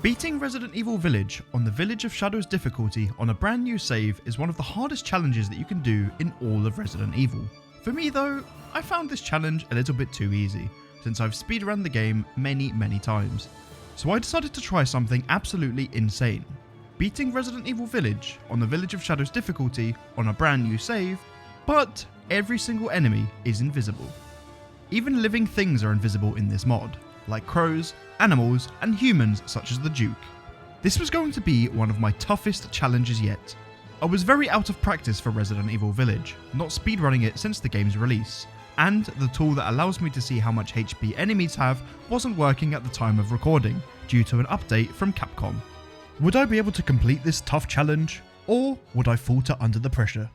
Beating Resident Evil Village on the Village of Shadows difficulty on a brand new save is one of the hardest challenges that you can do in all of Resident Evil. For me though, I found this challenge a little bit too easy, since I've speedrun the game many times. So I decided to try something absolutely insane. Beating Resident Evil Village on the Village of Shadows difficulty on a brand new save, but every single enemy is invisible. Even living things are invisible in this mod, like crows, animals, and humans such as the Duke. This was going to be one of my toughest challenges yet. I was very out of practice for Resident Evil Village, not speedrunning it since the game's release, and the tool that allows me to see how much HP enemies have wasn't working at the time of recording, due to an update from Capcom. Would I be able to complete this tough challenge, or would I falter under the pressure?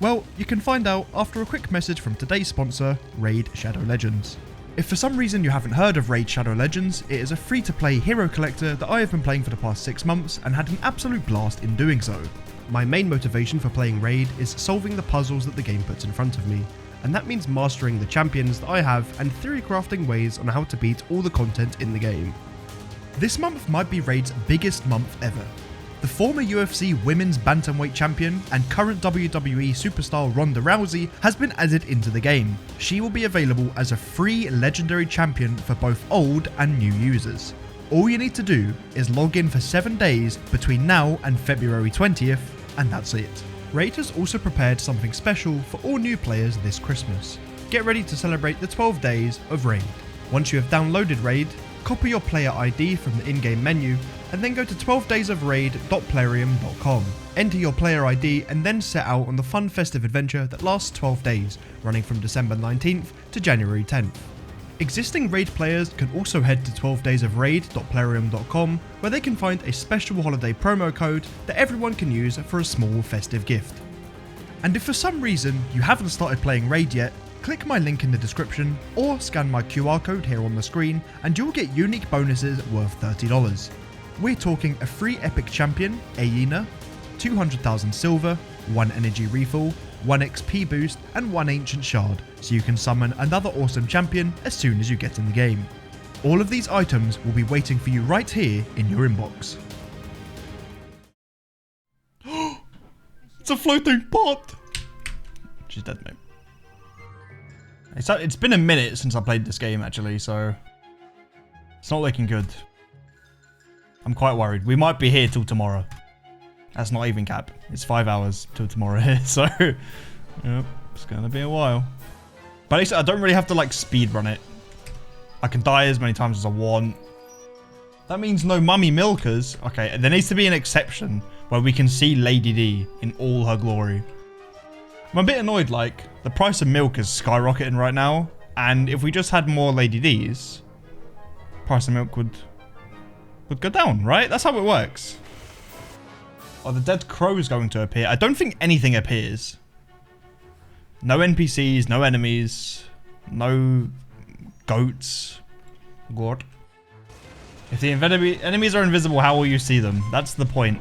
Well, you can find out after a quick message from today's sponsor, Raid Shadow Legends. If for some reason you haven't heard of Raid Shadow Legends, it is a free-to-play hero collector that I have been playing for the past 6 months and had an absolute blast in doing so. My main motivation for playing Raid is solving the puzzles that the game puts in front of me, and that means mastering the champions that I have and theory crafting ways on how to beat all the content in the game. This month might be Raid's biggest month ever. The former UFC Women's Bantamweight Champion and current WWE Superstar Ronda Rousey has been added into the game. She will be available as a free legendary champion for both old and new users. All you need to do is log in for 7 days between now and February 20th, and that's it. Raid has also prepared something special for all new players this Christmas. Get ready to celebrate the 12 days of Raid. Once you have downloaded Raid, copy your player ID from the in-game menu and then go to 12daysofraid.plarium.com. Enter your player ID and then set out on the fun festive adventure that lasts 12 days, running from December 19th to January 10th. Existing Raid players can also head to 12daysofraid.plarium.com where they can find a special holiday promo code that everyone can use for a small festive gift. And if for some reason you haven't started playing Raid yet, click my link in the description or scan my QR code here on the screen and you'll get unique bonuses worth $30. We're talking a free epic champion, Aina, 200,000 silver, 1 energy refill, 1 XP boost and 1 ancient shard, so you can summon another awesome champion as soon as you get in the game. All of these items will be waiting for you right here in your inbox. It's a floating pot! She's dead, mate. It's been a minute since I played this game actually, so it's not looking good. I'm quite worried. We might be here till tomorrow. That's not even cap. It's 5 hours till tomorrow here, so yep, it's gonna be a while. But at least I don't really have to like speed run it. I can die as many times as I want. That means no mummy milkers. Okay, there needs to be an exception where we can see Lady D in all her glory. I'm a bit annoyed, like, the price of milk is skyrocketing right now, and if we just had more Lady Ds, price of milk would go down, right? That's how it works. Are the dead crows going to appear? I don't think anything appears. No NPCs, no enemies, no goats. God. If the enemies are invisible, how will you see them? That's the point.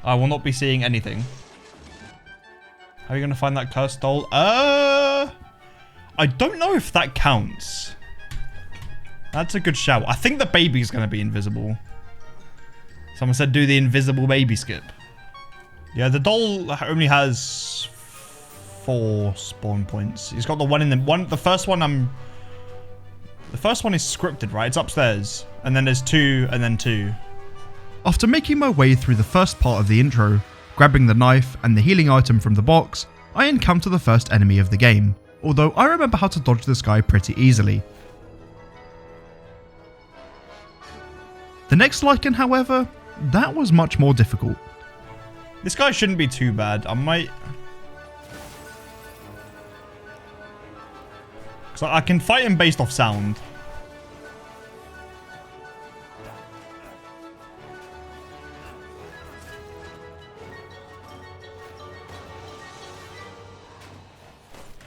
I will not be seeing anything. How are you going to find that cursed doll? I don't know if that counts. That's a good shout. I think the baby's going to be invisible. Someone said do the invisible baby skip. Yeah, the doll only has 4 spawn points. He's got the one in the first one the first one is scripted, right? It's upstairs. And then there's 2 and then 2. After making my way through the first part of the intro, grabbing the knife and the healing item from the box, I encounter the first enemy of the game, although I remember how to dodge this guy pretty easily. The next Lycan, however, that was much more difficult. This guy shouldn't be too bad. I might... So I can fight him based off sound.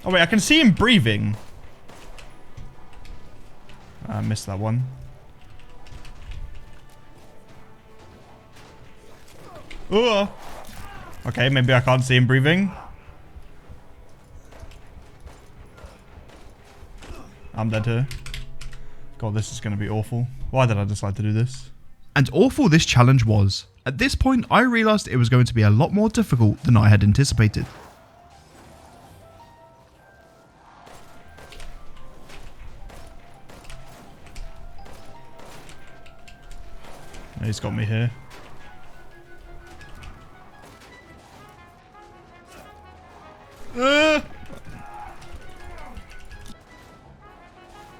Oh wait, I can see him breathing. I missed that one. Oh. Okay, maybe I can't see him breathing. I'm dead here. God, this is going to be awful. Why did I decide to do this? And awful this challenge was. At this point, I realised it was going to be a lot more difficult than I had anticipated. He's got me here.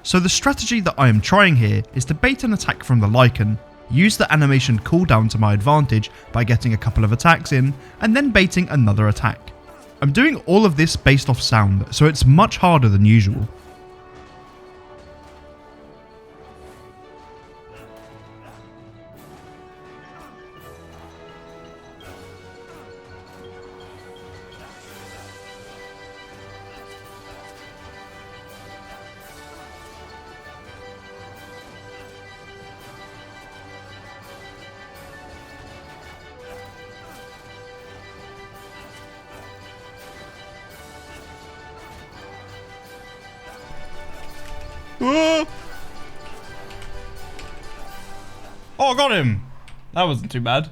So the strategy that I am trying here is to bait an attack from the Lycan, use the animation cooldown to my advantage by getting a couple of attacks in, and then baiting another attack. I'm doing all of this based off sound, so it's much harder than usual. Oh, I got him. That wasn't too bad.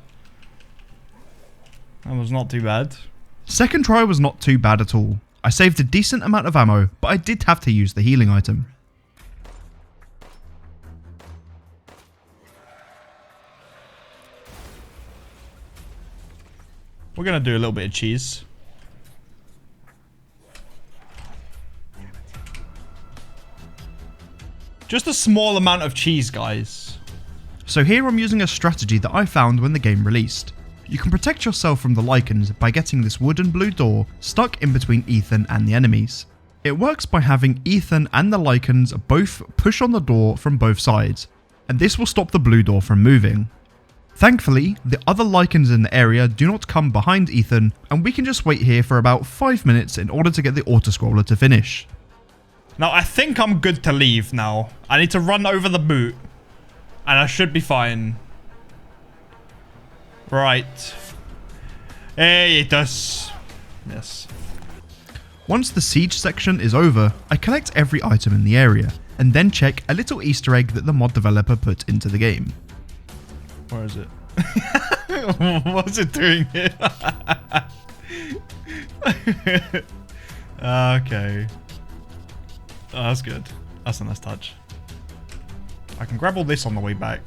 That was not too bad. Second try was not too bad at all. I saved a decent amount of ammo, but I did have to use the healing item. We're gonna do a little bit of cheese. Just a small amount of cheese, guys. So here I'm using a strategy that I found when the game released. You can protect yourself from the Lycans by getting this wooden blue door stuck in between Ethan and the enemies. It works by having Ethan and the Lycans both push on the door from both sides, and this will stop the blue door from moving. Thankfully, the other Lycans in the area do not come behind Ethan, and we can just wait here for about 5 minutes in order to get the autoscroller to finish. Now, I think I'm good to leave now. I need to run over the boot, and I should be fine. Right. Hey, it does. Yes. Once the siege section is over, I collect every item in the area, and then check a little Easter egg that the mod developer put into the game. Where is it? What's it doing here? Okay. Oh, that's good. That's a nice touch. I can grab all this on the way back.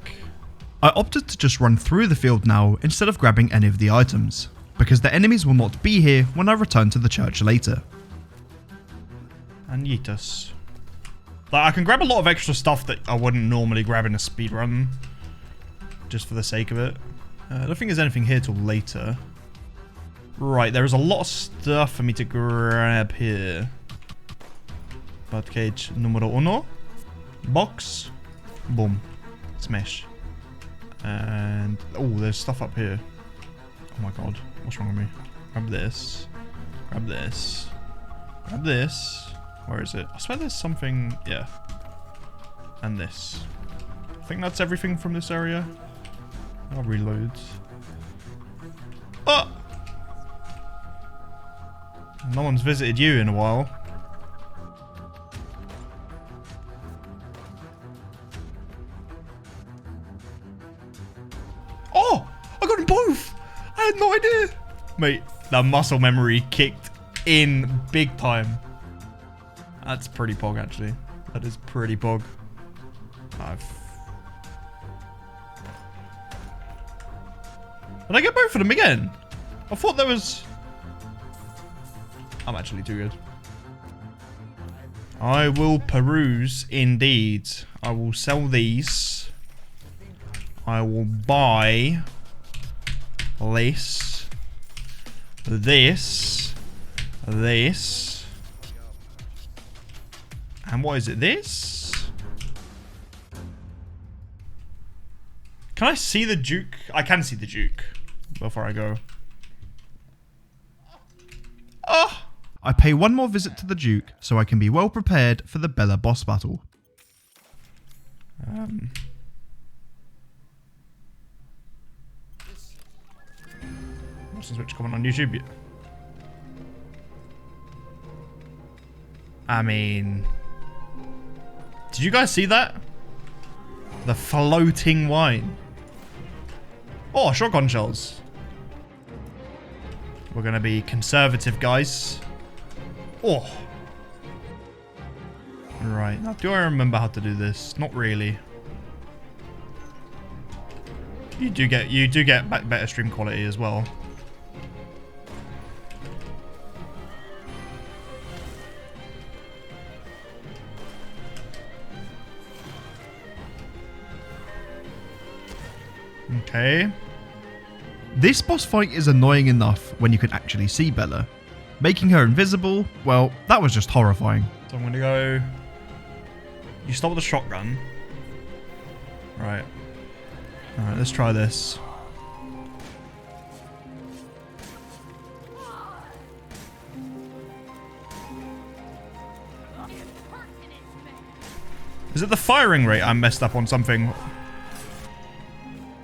I opted to just run through the field now instead of grabbing any of the items, because the enemies will not be here when I return to the church later. And yeet us. Like, I can grab a lot of extra stuff that I wouldn't normally grab in a speedrun, just for the sake of it. I don't think there's anything here till later. Right, there is a lot of stuff for me to grab here. Cage numero uno. Box. Boom. Smash. And... oh, there's stuff up here. Oh my god. What's wrong with me? Grab this. Grab this. Grab this. Where is it? I swear there's something... yeah. And this. I think that's everything from this area. I'll reload. Oh! No one's visited you in a while. Oh! I got them both! I had no idea! Mate, that muscle memory kicked in big time. That's pretty pog, actually. That is pretty pog. Did I get both of them again? I thought there was... I'm actually too good. I will peruse indeed. I will sell these. I will buy this. This. And what is it? This? Can I see the Duke? I can see the Duke before I go. Oh! I pay one more visit to the Duke so I can be well prepared for the Bella boss battle. What's the Switch comment on YouTube? I mean... did you guys see that? The floating wine. Oh, shotgun shells. We're going to be conservative, guys. Oh. Right. Now, do I remember how to do this? Not really. You do get better stream quality as well. Okay. This boss fight is annoying enough when you can actually see Bella. Making her invisible, well, that was just horrifying. So I'm gonna go... You start with the shotgun. Right. Alright, let's try this. Is it the firing rate I messed up on something?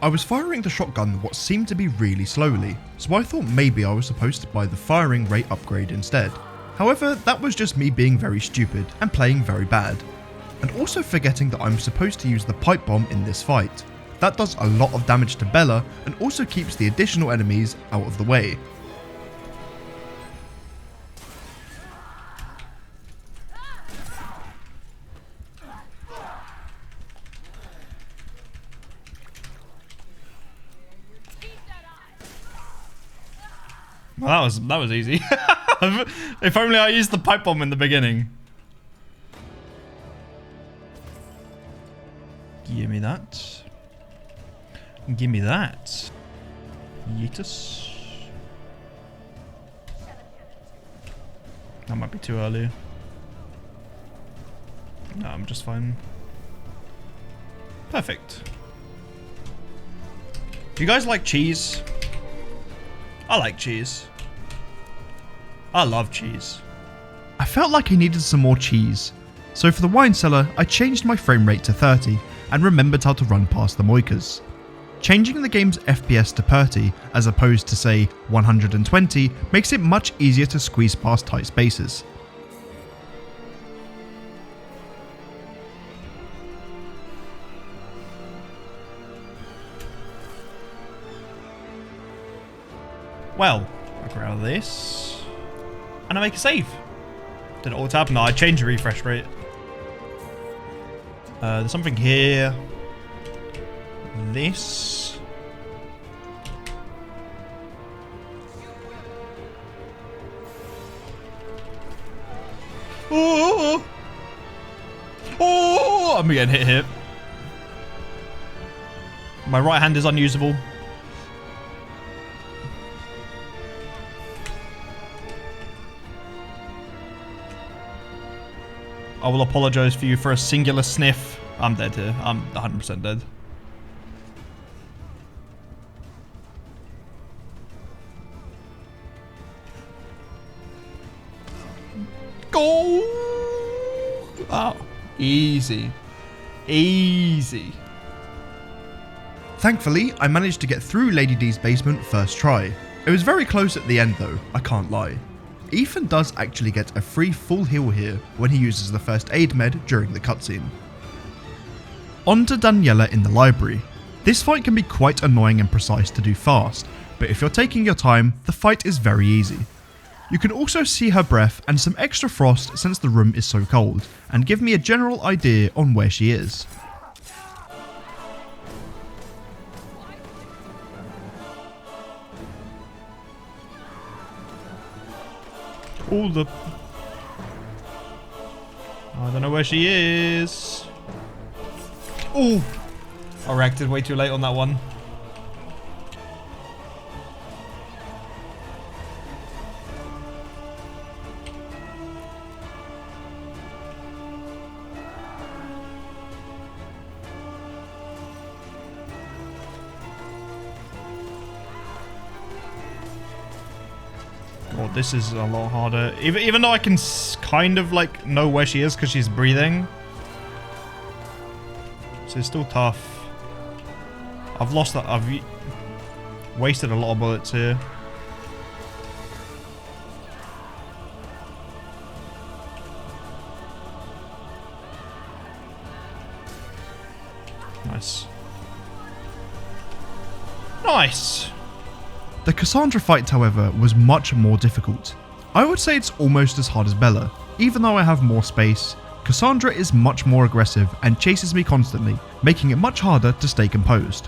I was firing the shotgun what seemed to be really slowly, so I thought maybe I was supposed to buy the firing rate upgrade instead. However, that was just me being very stupid and playing very bad. And also forgetting that I'm supposed to use the pipe bomb in this fight. That does a lot of damage to Bella and also keeps the additional enemies out of the way. Well, that was easy. If only I used the pipe bomb in the beginning. Give me that. Give me that. Yeetus. That might be too early. No, I'm just fine. Perfect. Do you guys like cheese? I like cheese. I love cheese. I felt like I needed some more cheese, so for the wine cellar I changed my frame rate to 30 and remembered how to run past the moikas. Changing the game's FPS to 30 as opposed to say 120 makes it much easier to squeeze past tight spaces. Well, I grab this. And I make a save. Did it auto happen? No, I changed the refresh rate. There's something here. This. Oh! Oh! I'm getting hit here. My right hand is unusable. I will apologize for you for a singular sniff. I'm dead here. I'm 100% dead. Go! Oh, easy. Easy. Thankfully, I managed to get through Lady D's basement first try. It was very close at the end though, I can't lie. Ethan does actually get a free full heal here when he uses the first aid med during the cutscene. On to Daniela in the library. This fight can be quite annoying and precise to do fast, but if you're taking your time, the fight is very easy. You can also see her breath and some extra frost since the room is so cold, and give me a general idea on where she is. All the... I don't know where she is. Oh! I reacted way too late on that one. God, this is a lot harder. Even though I can kind of like know where she is because she's breathing. So it's still tough. I've lost that. I've wasted a lot of bullets here. Nice. Nice. The Cassandra fight, however, was much more difficult. I would say it's almost as hard as Bella. Even though I have more space, Cassandra is much more aggressive and chases me constantly, making it much harder to stay composed.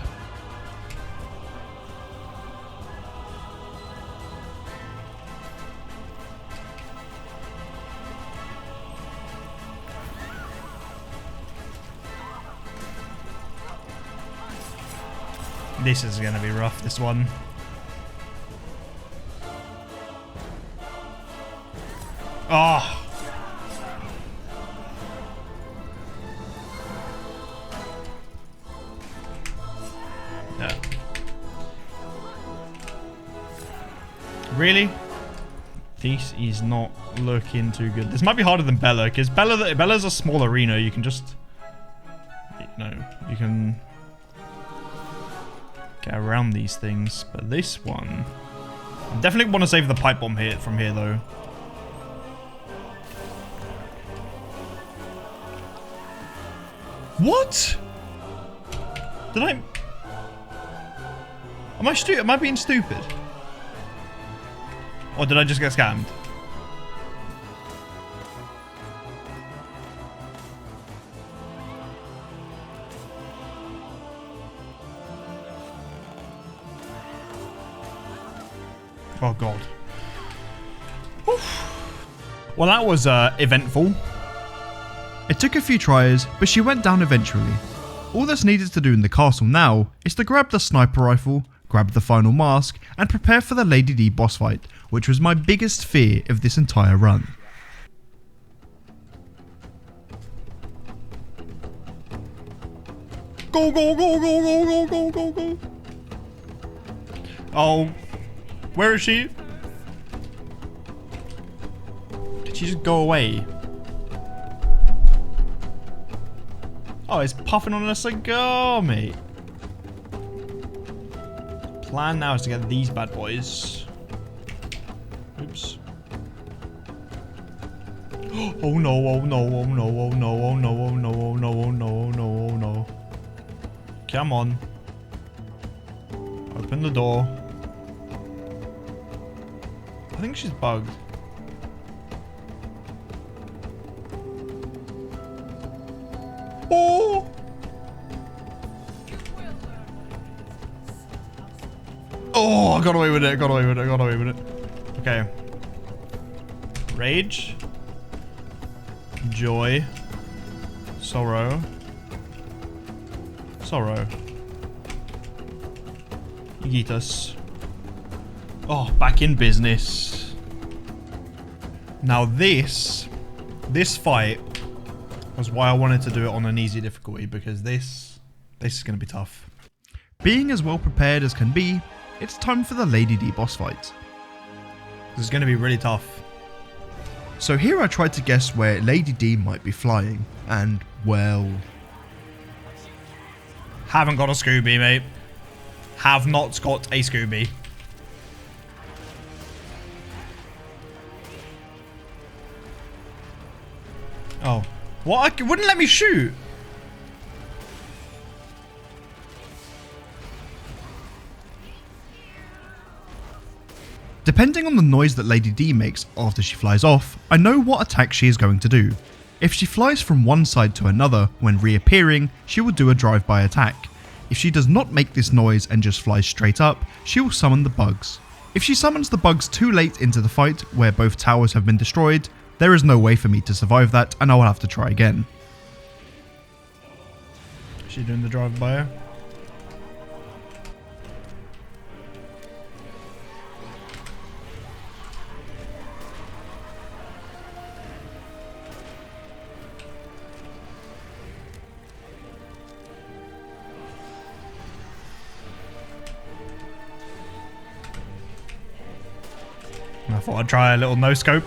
This is gonna be rough, this one. Oh. Yeah. Really? This is not looking too good. This might be harder than Bella, because Bella's a small arena. You can just... No, you can get around these things. But this one... I definitely want to save the pipe bomb here from here, though. What? Did I... Am I being stupid? Or did I just get scammed? Oh god. Oof. Well, that was eventful. It took a few tries, but she went down eventually. All that's needed to do in the castle now is to grab the sniper rifle, grab the final mask, and prepare for the Lady D boss fight, which was my biggest fear of this entire run. Go, go, go, go, go, go, go, go, go. Oh, where is she? Did she just go away? Oh, it's puffing on a cigar, mate. Plan now is to get these bad boys. Oops. Oh no, oh no, oh no, oh no, oh no, oh no, oh no, oh no, oh no, oh no. Come on. Open the door. I think she's bugged. Oh! Oh, I got away with it, got away with it, got away with it. Okay. Rage. Joy. Sorrow. Sorrow. Yeetus. Oh, back in business. Now this fight was why I wanted to do it on an easy difficulty, because this is going to be tough. Being as well prepared as can be, it's time for the Lady D boss fight. This is going to be really tough. So here I tried to guess where Lady D might be flying, and well... Haven't got a Scooby, mate. Have not got a Scooby. Oh. What? It wouldn't let me shoot. Depending on the noise that Lady D makes after she flies off, I know what attack she is going to do. If she flies from one side to another when reappearing, she will do a drive-by attack. If she does not make this noise and just flies straight up, she will summon the bugs. If she summons the bugs too late into the fight where both towers have been destroyed, there is no way for me to survive that and I will have to try again. Is she doing the drive-by? I thought I'd try a little no-scope.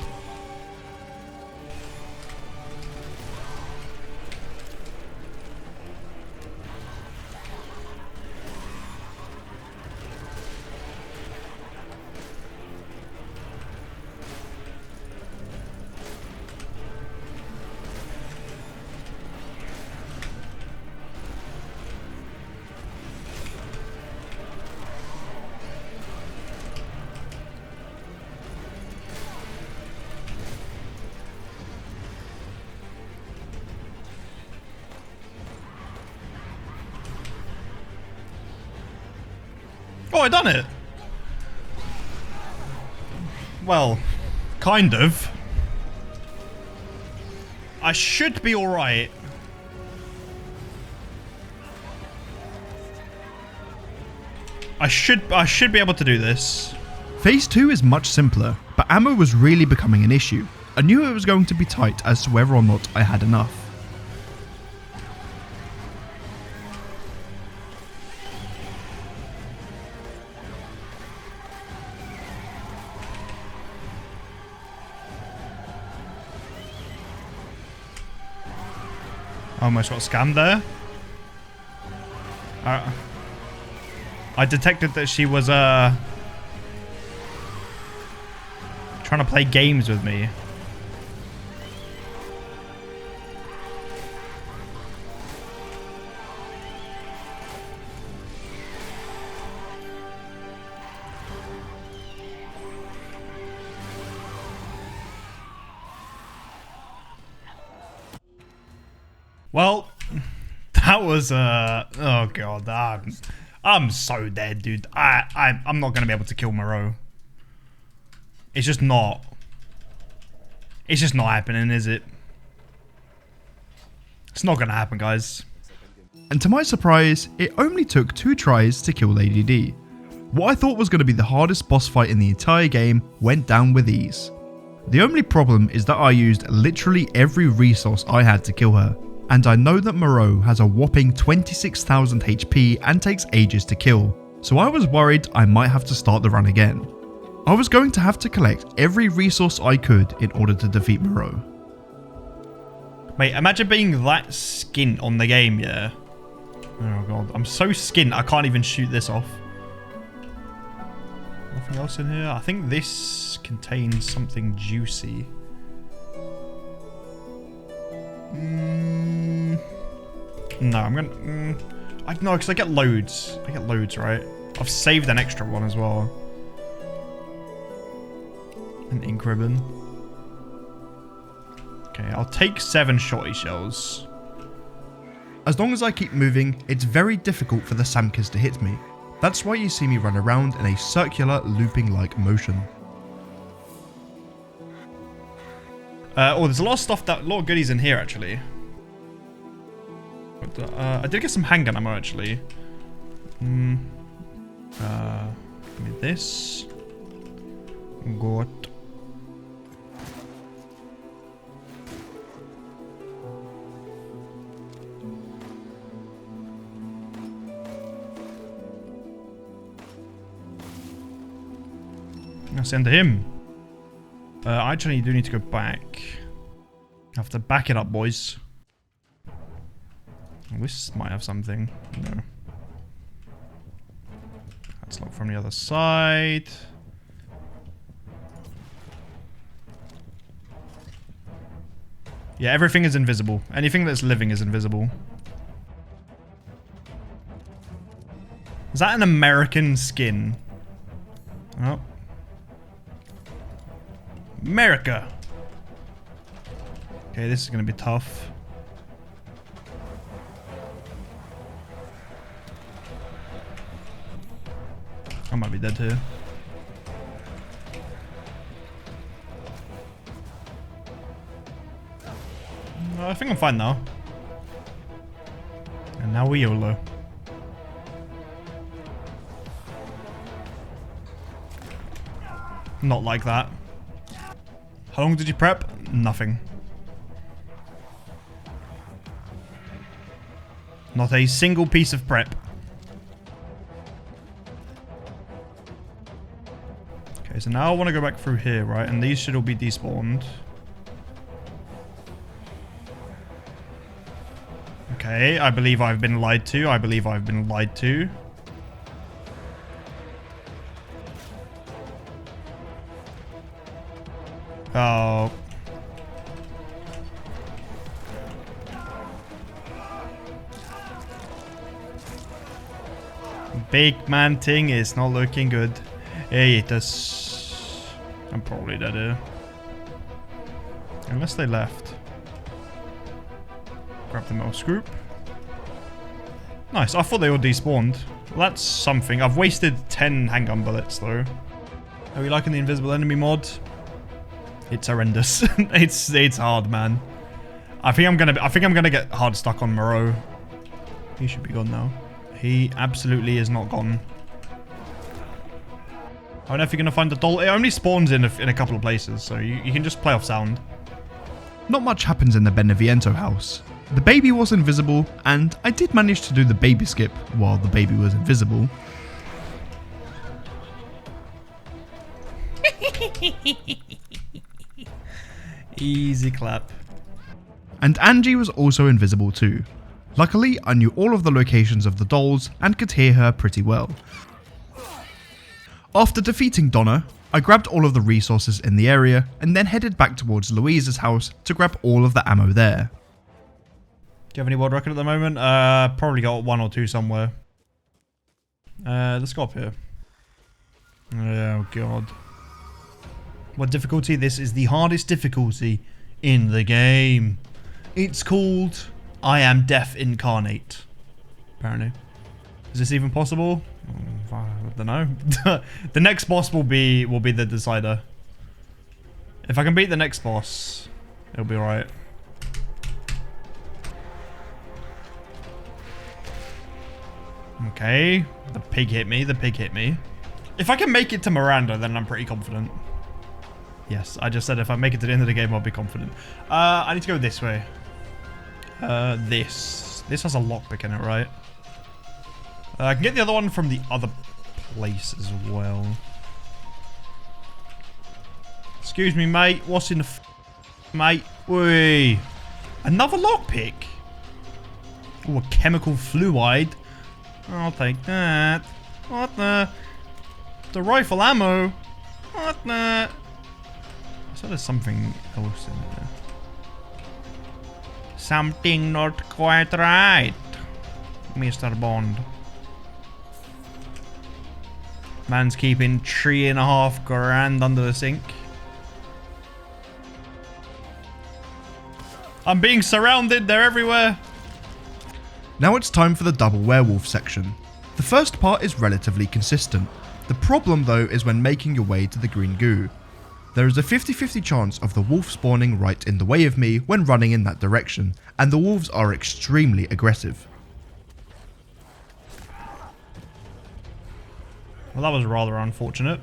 thought I'd done it. Well, kind of. I should be alright. I should be able to do this. Phase 2 is much simpler, but ammo was really becoming an issue. I knew it was going to be tight as to whether or not I had enough. I almost got scammed there. I detected that she was trying to play games with me. Well, that was oh god, I'm so dead, dude. I'm not gonna be able to kill Moreau. It's just not happening, is it? It's not gonna happen, guys. And to my surprise, it only took 2 tries to kill Lady D. What I thought was going to be the hardest boss fight in the entire game went down with ease. The only problem is that I used literally every resource I had to kill her. And I know that Moreau has a whopping 26,000 HP and takes ages to kill, so I was worried I might have to start the run again. I was going to have to collect every resource I could in order to defeat Moreau. Mate, imagine being that skint on the game, yeah? Oh god, I'm so skint I can't even shoot this off. Nothing else in here? I think this contains something juicy. No, I'm gonna... no, because I get loads. I get loads, right? I've saved an extra one as well. An ink ribbon. Okay, I'll take 7 shotty shells. As long as I keep moving, it's very difficult for the Samkas to hit me. That's why you see me run around in a circular, looping-like motion. Oh, there's a lot of stuff, a lot of goodies in here, actually. But, I did get some handgun ammo, actually. Give me this. Got. I'll send to him. I actually do need to go back. I have to back it up, boys. This might have something. No. That's locked from the other side. Yeah, everything is invisible. Anything that's living is invisible. Is that an American skin? Oh. America. Okay, this is going to be tough. I might be dead here. I think I'm fine now. And now we YOLO. Not like that. How long did you prep? Nothing. Not a single piece of prep. Okay, so now I want to go back through here, right? And these should all be despawned. Okay, I believe I've been lied to. I believe I've been lied to. Oh. Big man thing is not looking good. Hey, it is. I'm probably dead here. Unless they left. Grab the mouse group. Nice. I thought they all despawned. Well, that's something. I've wasted 10 handgun bullets though. Are we liking the invisible enemy mod? It's horrendous. it's hard, man. I think I'm gonna get hard stuck on Moreau. He should be gone now. He absolutely is not gone. I don't know if you're gonna find the doll. It only spawns in a couple of places, so you can just play off sound. Not much happens in the Beneviento house. The baby was invisible, and I did manage to do the baby skip while the baby was invisible. Easy clap. And Angie was also invisible too. Luckily, I knew all of the locations of the dolls and could hear her pretty well. After defeating Donna, I grabbed all of the resources in the area and then headed back towards Louise's house to grab all of the ammo there. Do you have any world record at the moment? Probably got 1 or 2 somewhere. Let's go up here. Oh god. What difficulty? This is the hardest difficulty in the game. It's called I Am Death Incarnate. Apparently. Is this even possible? I don't know. The next boss will be the decider. If I can beat the next boss, it'll be alright. Okay. The pig hit me. The pig hit me. If I can make it to Miranda, then I'm pretty confident. Yes, I just said if I make it to the end of the game, I'll be confident. I need to go this way. This has a lockpick in it, right? I can get the other one from the other place as well. Excuse me, mate. What's in the mate? Whee! Another lockpick? Oh, a chemical fluid. I'll take that. What the? The rifle ammo. What the? So there's something else in there. Something not quite right, Mr. Bond. Man's keeping $3.5 grand under the sink. I'm being surrounded, they're everywhere. Now it's time for the double werewolf section. The first part is relatively consistent. The problem though is when making your way to the green goo. There is a 50-50 chance of the wolf spawning right in the way of me when running in that direction, and the wolves are extremely aggressive. Well, that was rather unfortunate.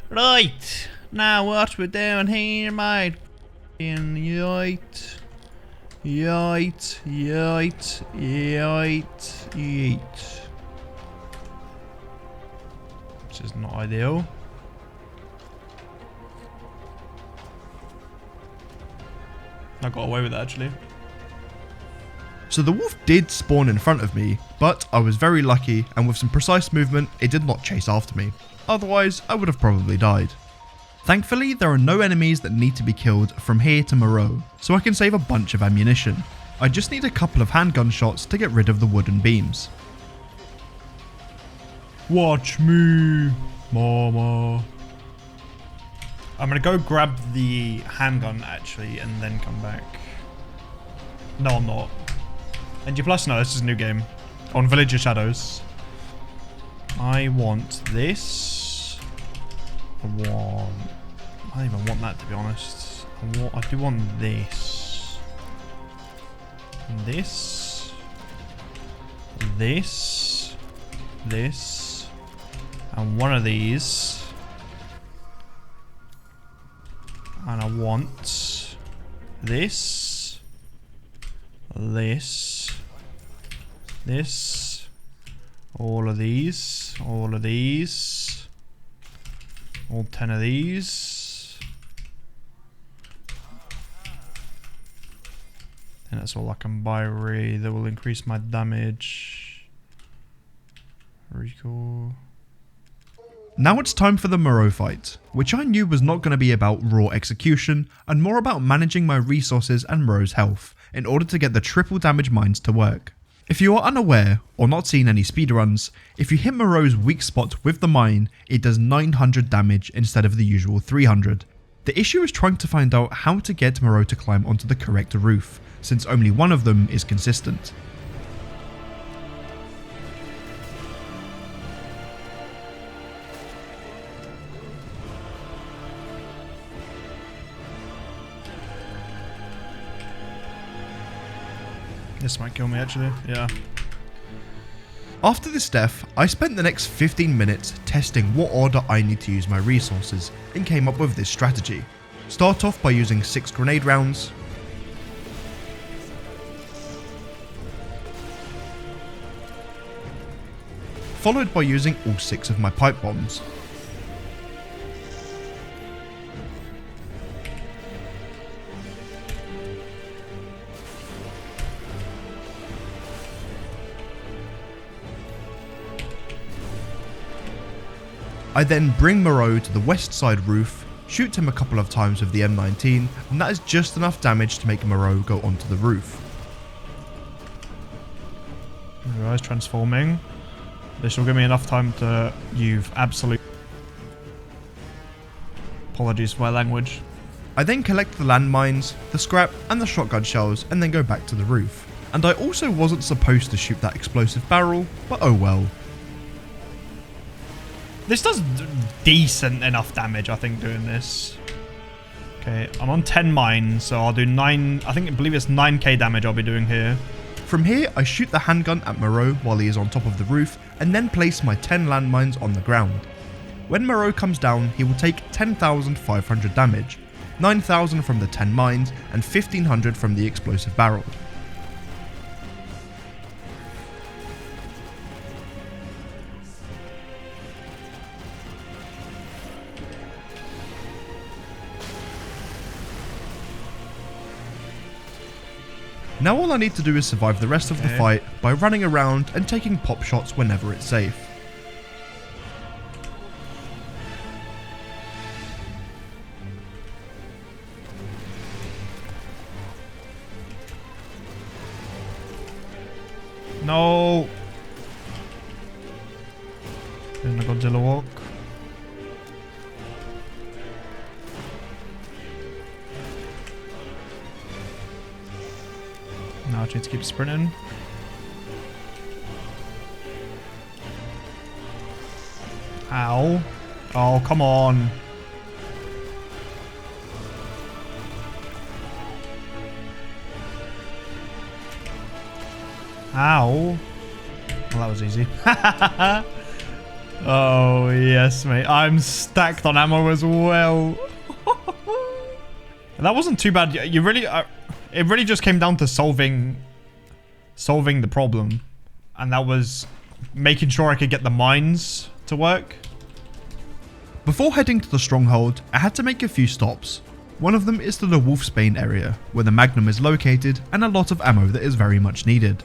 Right, now what we're doing here, mate? Yoit. Which is not ideal. I got away with that actually. So the wolf did spawn in front of me, but I was very lucky and with some precise movement it did not chase after me. Otherwise I would have probably died. Thankfully there are no enemies that need to be killed from here to Moreau, so I can save a bunch of ammunition. I just need a couple of handgun shots to get rid of the wooden beams. Watch me, mama. I'm gonna go grab the handgun actually and then come back. No, I'm not. NG Plus? No, this is a new game. On Village of Shadows. I want this. I don't even want that, to be honest. I do want this. This. This. This. And one of these. And I want this. This. This. All of these. All of these. All 10 of these. And that's all I can buy really. That will increase my damage. Recall. Now it's time for the Moreau fight, which I knew was not going to be about raw execution and more about managing my resources and Moreau's health in order to get the triple damage mines to work. If you are unaware or not seen any speedruns, if you hit Moreau's weak spot with the mine, it does 900 damage instead of the usual 300. The issue is trying to find out how to get Moreau to climb onto the correct roof, since only one of them is consistent. This might kill me, actually. Yeah. After this death, I spent the next 15 minutes testing what order I need to use my resources and came up with this strategy. Start off by using 6 grenade rounds, followed by using all 6 of my pipe bombs. I then bring Moreau to the west side roof, shoot him a couple of times with the M19, and that is just enough damage to make Moreau go onto the roof. Alright, transforming. This will give me enough time to use absolute... Apologies for my language. I then collect the landmines, the scrap, and the shotgun shells, and then go back to the roof. And I also wasn't supposed to shoot that explosive barrel, but oh well. This does decent enough damage, I think, doing this. Okay, I'm on 10 mines, so I'll do 9... I believe it's 9k damage I'll be doing here. From here, I shoot the handgun at Moreau while he is on top of the roof, and then place my 10 landmines on the ground. When Moreau comes down, he will take 10,500 damage, 9,000 from the 10 mines, and 1,500 from the explosive barrel. Now all I need to do is survive the rest of the fight by running around and taking pop shots whenever it's safe. No! Doing the Godzilla walk. Now I need to keep sprinting. Ow. Oh, come on. Ow. Well, that was easy. Oh, yes, mate. I'm stacked on ammo as well. That wasn't too bad. You really... it really just came down to solving the problem. And that was making sure I could get the mines to work. Before heading to the stronghold, I had to make a few stops. One of them is to the Wolfsbane area, where the Magnum is located and a lot of ammo that is very much needed.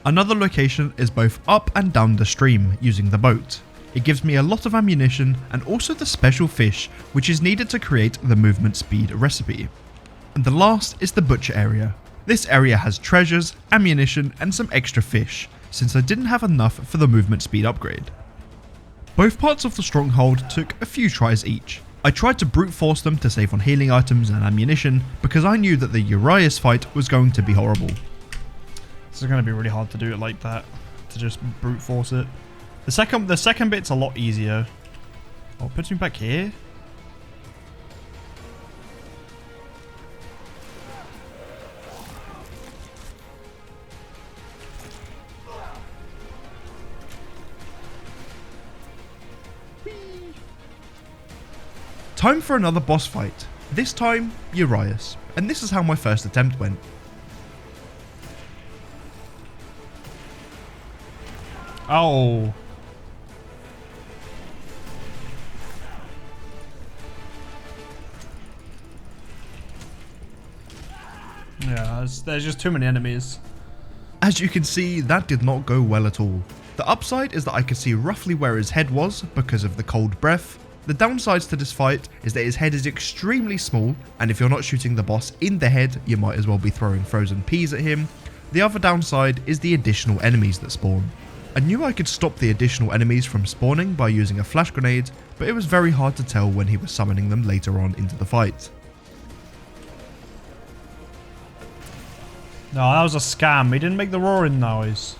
Another location is both up and down the stream using the boat. It gives me a lot of ammunition and also the special fish which is needed to create the movement speed recipe. And the last is the butcher area. This area has treasures, ammunition and some extra fish, since I didn't have enough for the movement speed upgrade. Both parts of the stronghold took a few tries each. I tried to brute force them to save on healing items and ammunition because I knew that the Urias fight was going to be horrible. This is going to be really hard to do it like that, to just brute force it. The second bit's a lot easier. Oh, it puts me back here. Time for another boss fight. This time, Urias. And this is how my first attempt went. Oh. Yeah, there's just too many enemies. As you can see, that did not go well at all. The upside is that I could see roughly where his head was because of the cold breath. The downsides to this fight is that his head is extremely small, and if you're not shooting the boss in the head, you might as well be throwing frozen peas at him. The other downside is the additional enemies that spawn. I knew I could stop the additional enemies from spawning by using a flash grenade, but it was very hard to tell when he was summoning them later on into the fight. No, that was a scam. He didn't make the roaring noise.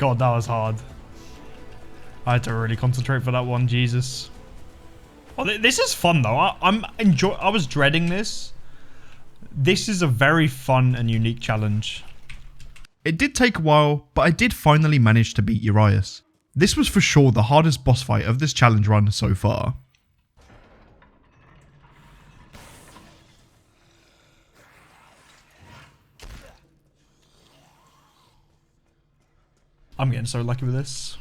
God, that was hard. I had to really concentrate for that one, Jesus. Well, this is fun though. I was dreading this. This is a very fun and unique challenge. It did take a while, but I did finally manage to beat Urias. This was for sure the hardest boss fight of this challenge run so far. I'm getting so lucky with this.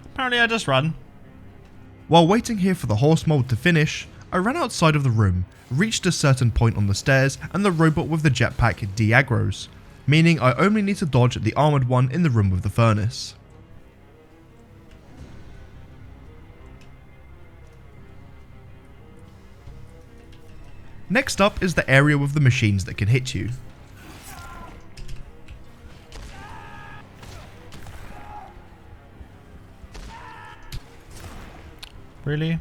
Apparently I just run. While waiting here for the horse mold to finish, I ran outside of the room, reached a certain point on the stairs, and the robot with the jetpack de-aggros, meaning I only need to dodge the armoured one in the room with the furnace. Next up is the area with the machines that can hit you. Really?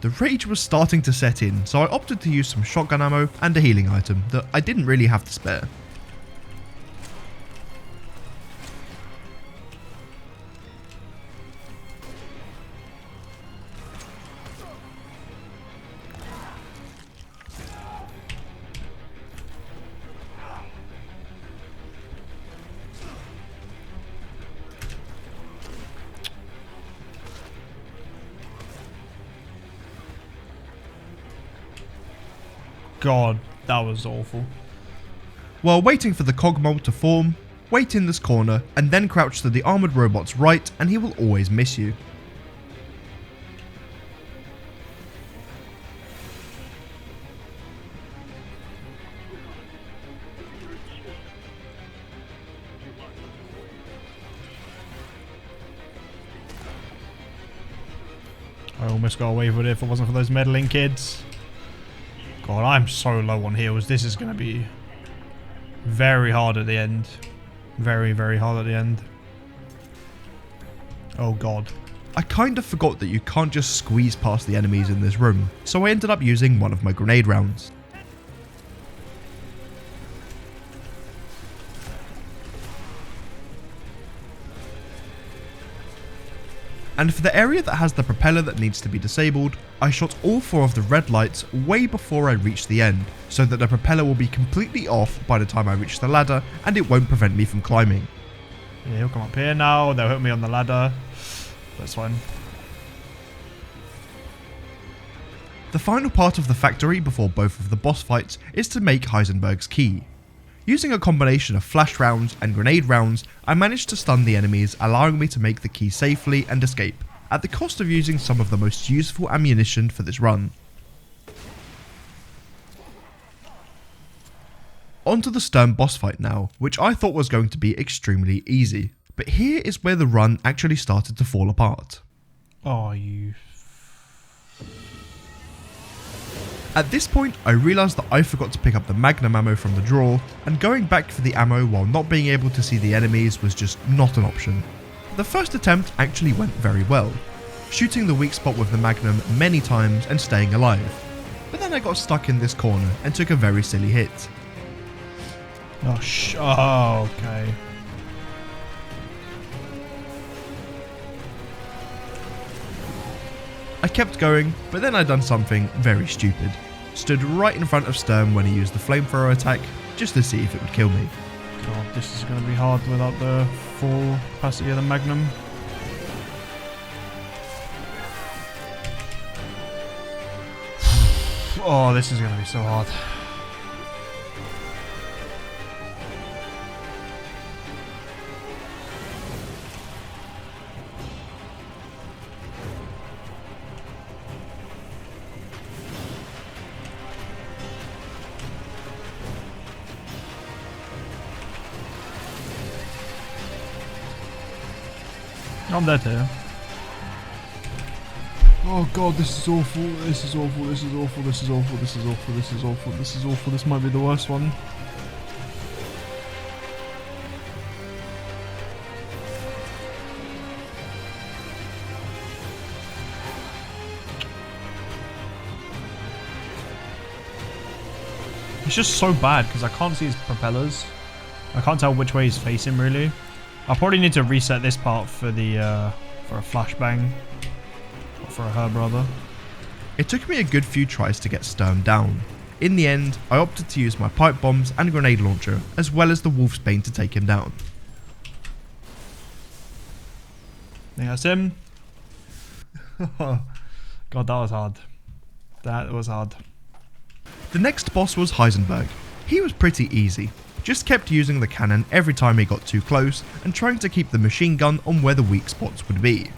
The rage was starting to set in, so I opted to use some shotgun ammo and a healing item that I didn't really have to spare. God, that was awful. While waiting for the cog mold to form, wait in this corner and then crouch to the armoured robot's right and he will always miss you. I almost got away with it if it wasn't for those meddling kids. God, I'm so low on heals. This is going to be very hard at the end. Very, very hard at the end. Oh God. I kind of forgot that you can't just squeeze past the enemies in this room, so I ended up using one of my grenade rounds. And for the area that has the propeller that needs to be disabled, I shot all 4 of the red lights way before I reached the end, so that the propeller will be completely off by the time I reach the ladder and it won't prevent me from climbing. Yeah, he'll come up here now, they'll hit me on the ladder. That's fine. The final part of the factory before both of the boss fights is to make Heisenberg's key. Using a combination of flash rounds and grenade rounds, I managed to stun the enemies, allowing me to make the key safely and escape, at the cost of using some of the most useful ammunition for this run. On to the Stern boss fight now, which I thought was going to be extremely easy, but here is where the run actually started to fall apart. Oh, you... At this point, I realised that I forgot to pick up the magnum ammo from the drawer, and going back for the ammo while not being able to see the enemies was just not an option. The first attempt actually went very well, shooting the weak spot with the magnum many times and staying alive, but then I got stuck in this corner and took a very silly hit. Oh, okay. I kept going, but then I'd done something very stupid. Stood right in front of Stern when he used the flamethrower attack, just to see if it would kill me. God, this is going to be hard without the full capacity of the magnum. Oh, this is going to be so hard. I'm dead here. Oh god, this is awful. This is awful. This is awful. This is awful. This is awful. This is awful. This is awful. This might be the worst one. It's just so bad because I can't see his propellers. I can't tell which way he's facing really. I'll probably need to reset this part for the for a flashbang. Or for a herb rather. It took me a good few tries to get Stern down. In the end, I opted to use my pipe bombs and grenade launcher as well as the Wolfsbane to take him down. I think that's him. God, that was hard. That was hard. The next boss was Heisenberg. He was pretty easy. Just kept using the cannon every time he got too close and trying to keep the machine gun on where the weak spots would be.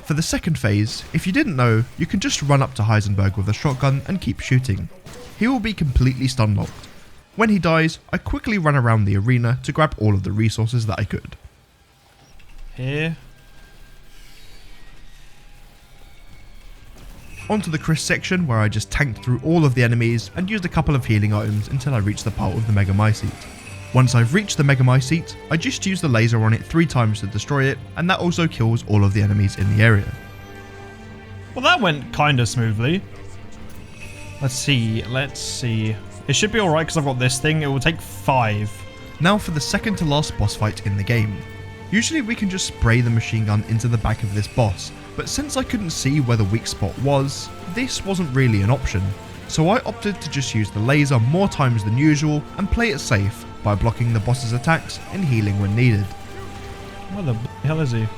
For the second phase, if you didn't know, you can just run up to Heisenberg with a shotgun and keep shooting. He will be completely stun locked. When he dies, I quickly run around the arena to grab all of the resources that I could. Here. Onto the Chris section where I just tanked through all of the enemies and used a couple of healing items until I reached the part with the Mega Mycete. Once I've reached the Mega Mycete, I just use the laser on it 3 times to destroy it, and that also kills all of the enemies in the area. Well, that went kinda smoothly. Let's see. It should be alright because I've got this thing. It will take 5. Now for the second to last boss fight in the game. Usually we can just spray the machine gun into the back of this boss, but since I couldn't see where the weak spot was, this wasn't really an option. So I opted to just use the laser more times than usual and play it safe by blocking the boss's attacks and healing when needed. Where the hell is he?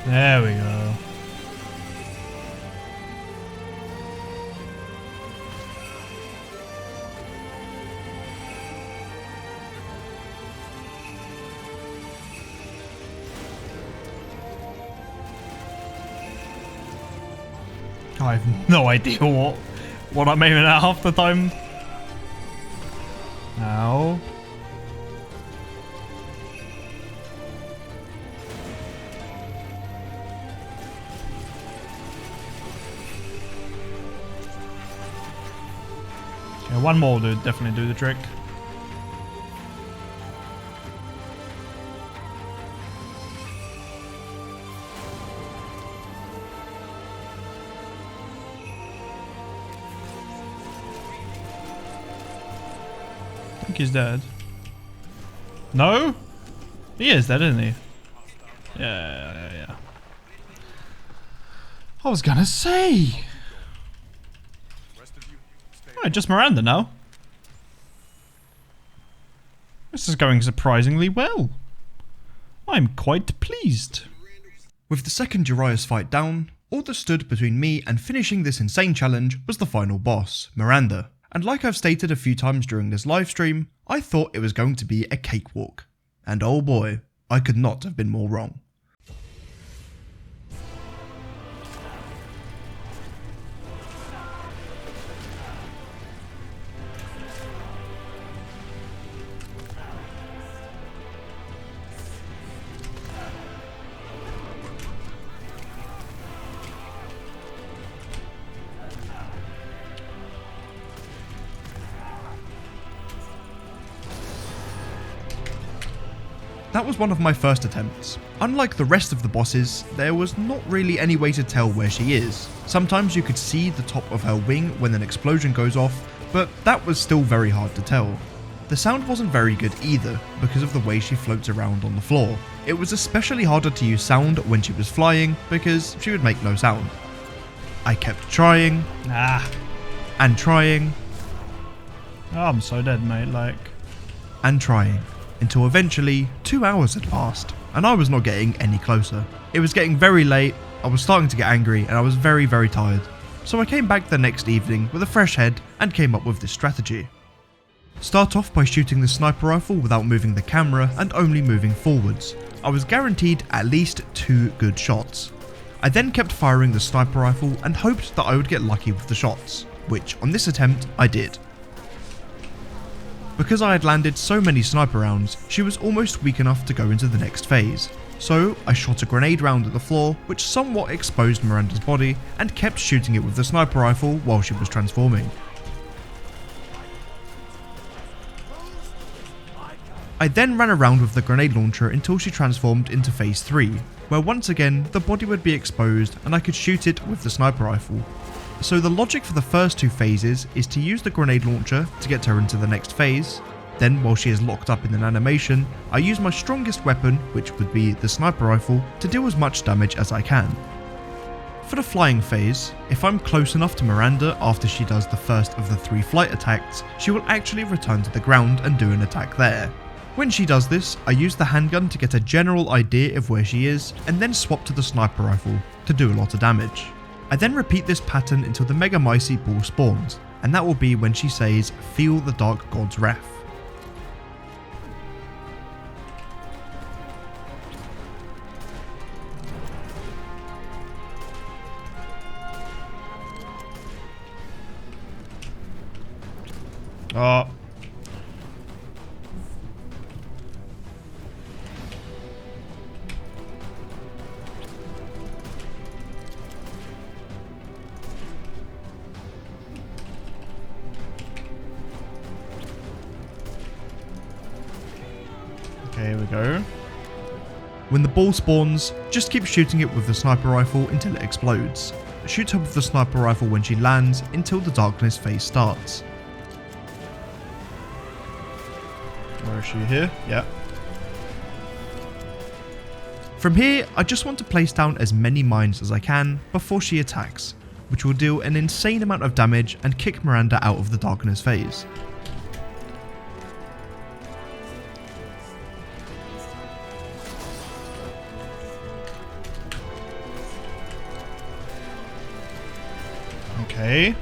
There we go. I have no idea what I'm aiming at half the time. Ow. Okay, one more will definitely do the trick. I think he's dead. No? He is dead, isn't he? Yeah. I was gonna say. Alright, just Miranda now. This is going surprisingly well. I'm quite pleased. With the second Uriah's fight down, all that stood between me and finishing this insane challenge was the final boss, Miranda. And like I've stated a few times during this live stream, I thought it was going to be a cakewalk. And oh boy, I could not have been more wrong. That was one of my first attempts. Unlike the rest of the bosses, there was not really any way to tell where she is. Sometimes you could see the top of her wing when an explosion goes off, but that was still very hard to tell. The sound wasn't very good either, because of the way she floats around on the floor. It was especially harder to use sound when she was flying, because she would make no sound. I kept trying, and trying, Oh, I'm so dead, mate, and trying, until eventually 2 hours had passed, and I was not getting any closer. It was getting very late, I was starting to get angry, and I was very, very tired. So I came back the next evening with a fresh head and came up with this strategy. Start off by shooting the sniper rifle without moving the camera and only moving forwards. I was guaranteed at least 2 good shots. I then kept firing the sniper rifle and hoped that I would get lucky with the shots, which on this attempt I did. Because I had landed so many sniper rounds, she was almost weak enough to go into the next phase. So I shot a grenade round at the floor, which somewhat exposed Miranda's body, and kept shooting it with the sniper rifle while she was transforming. I then ran around with the grenade launcher until she transformed into phase 3, where once again the body would be exposed and I could shoot it with the sniper rifle. So the logic for the first 2 phases is to use the grenade launcher to get her into the next phase. Then while she is locked up in an animation, I use my strongest weapon, which would be the sniper rifle, to deal as much damage as I can. For the flying phase, if I'm close enough to Miranda after she does the first of the 3 flight attacks, she will actually return to the ground and do an attack there. When she does this, I use the handgun to get a general idea of where she is, and then swap to the sniper rifle to do a lot of damage. I then repeat this pattern until the Mega Mycete ball spawns, and that will be when she says, "Feel the Dark God's wrath." Oh. Okay, here we go. When the ball spawns, just keep shooting it with the sniper rifle until it explodes. Shoot her with the sniper rifle when she lands until the darkness phase starts. Where is she? Here? Yeah. From here, I just want to place down as many mines as I can before she attacks, which will deal an insane amount of damage and kick Miranda out of the darkness phase. Okay.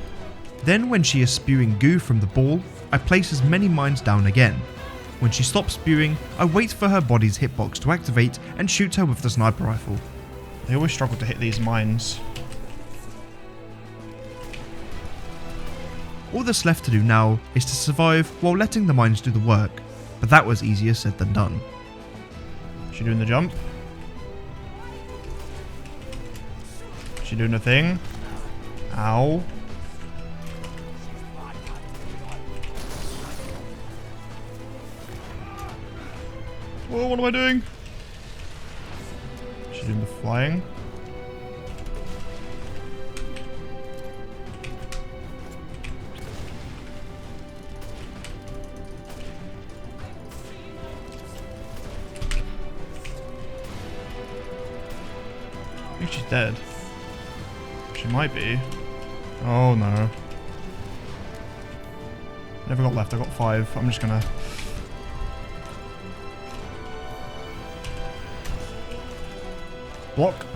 Then when she is spewing goo from the ball, I place as many mines down again. When she stops spewing, I wait for her body's hitbox to activate and shoot her with the sniper rifle. They always struggle to hit these mines. All that's left to do now is to survive while letting the mines do the work, but that was easier said than done. Is she doing the jump? Is she doing a thing? Ow. Oh, what am I doing? Is she doing the flying? I think she's dead. She might be. Oh no. Never got left, I got 5. I'm just gonna... block.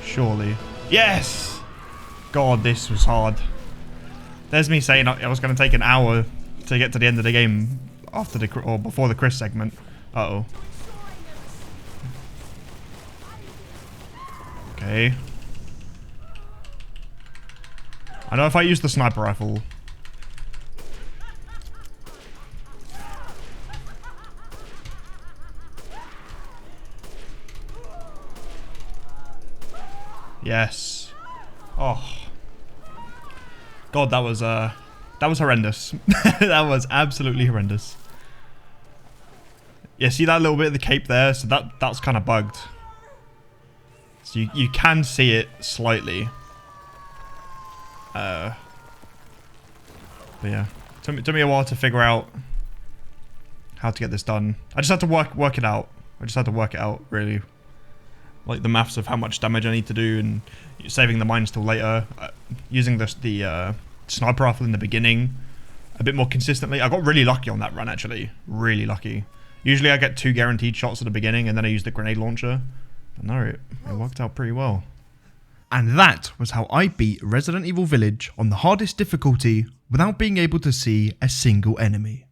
Surely. Yes! God, this was hard. There's me saying I was going to take an hour to get to the end of the game after the or before the Chris segment. Uh-oh. Okay. I know if I use the sniper rifle. Yes. Oh. God, that was horrendous. That was absolutely horrendous. Yeah, see that little bit of the cape there? So that's kind of bugged. So you can see it slightly. But yeah, took me a while to figure out how to get this done. I just had to work it out. I just had to work it out, really. Like the maths of how much damage I need to do and saving the mines till later. Using the sniper rifle in the beginning a bit more consistently. I got really lucky on that run, actually. Really lucky. Usually I get 2 guaranteed shots at the beginning and then I use the grenade launcher. But no, it worked out pretty well. And that was how I beat Resident Evil Village on the hardest difficulty without being able to see a single enemy.